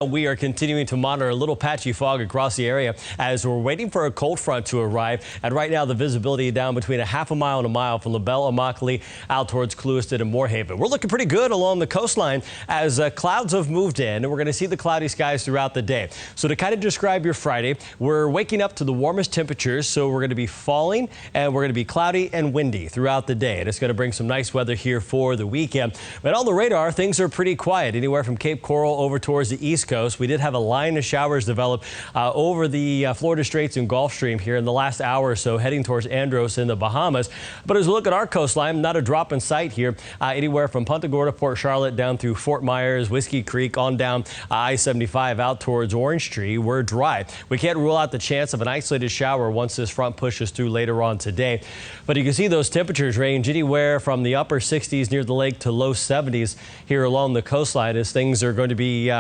We are continuing to monitor a little patchy fog across the area as we're waiting for a cold front to arrive. And right now, the visibility down between a half a mile and a mile from LaBelle, Immokalee out towards Clewiston and Moorhaven. We're looking pretty good along the coastline as clouds have moved in, and we're going to see the cloudy skies throughout the day. So to kind of describe your Friday, we're waking up to the warmest temperatures. So we're going to be falling and we're going to be cloudy and windy throughout the day. And it's going to bring some nice weather here for the weekend. But on the radar, things are pretty quiet anywhere from Cape Coral over towards the East Coast. We did have a line of showers develop over the Florida Straits and Gulf Stream here in the last hour or so, heading towards Andros in the Bahamas. But as we look at our coastline, not a drop in sight here. Anywhere from Punta Gorda, Port Charlotte, down through Fort Myers, Whiskey Creek, on down I-75 out towards Orange Tree. We're dry. We can't rule out the chance of an isolated shower once this front pushes through later on today. But you can see those temperatures range anywhere from the upper 60s near the lake to low 70s here along the coastline as things are going to be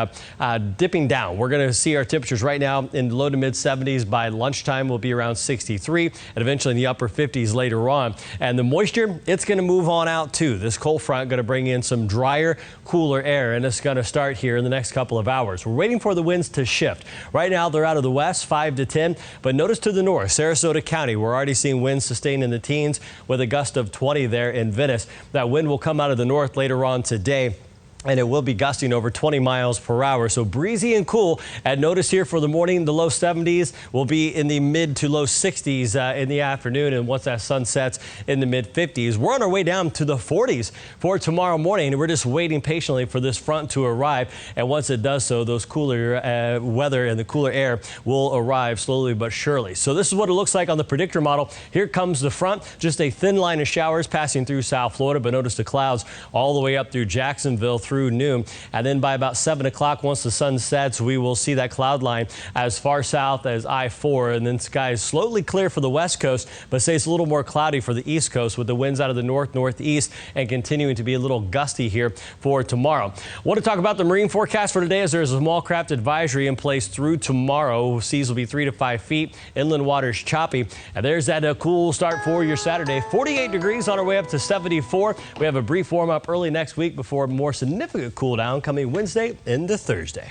dipping down. We're going to see our temperatures right now in the low to mid 70s. By lunchtime, we'll be around 63 and eventually in the upper 50s later on. And the moisture, it's going to move on out too. This cold front going to bring in some drier, cooler air, and it's going to start here in the next couple of hours. We're waiting for the winds to shift. Right now, they're out of the west, 5 to 10, but notice to the north, Sarasota County, we're already seeing winds sustained in the teens with a gust of 20 there in Venice. That wind will come out of the north later on today, and it will be gusting over 20 miles per hour. So breezy and cool. And notice here for the morning, the low 70s will be in the mid to low 60s in the afternoon. And once that sun sets in the mid 50s, we're on our way down to the 40s for tomorrow morning. And we're just waiting patiently for this front to arrive. And once it does so, those cooler weather and the cooler air will arrive slowly but surely. So this is what it looks like on the predictor model. Here comes the front, just a thin line of showers passing through South Florida. But notice the clouds all the way up through Jacksonville through noon, and then by about 7 o'clock, once the sun sets, we will see that cloud line as far south as I-4, and then skies slowly clear for the west coast, but stays a little more cloudy for the east coast with the winds out of the northeast and continuing to be a little gusty here for tomorrow. Want to talk about the marine forecast for today as there's a small craft advisory in place through tomorrow. Seas will be 3 to 5 feet, inland waters choppy, and there's that cool start for your Saturday. 48 degrees on our way up to 74. We have a brief warm up early next week before more significant cool down coming Wednesday into Thursday.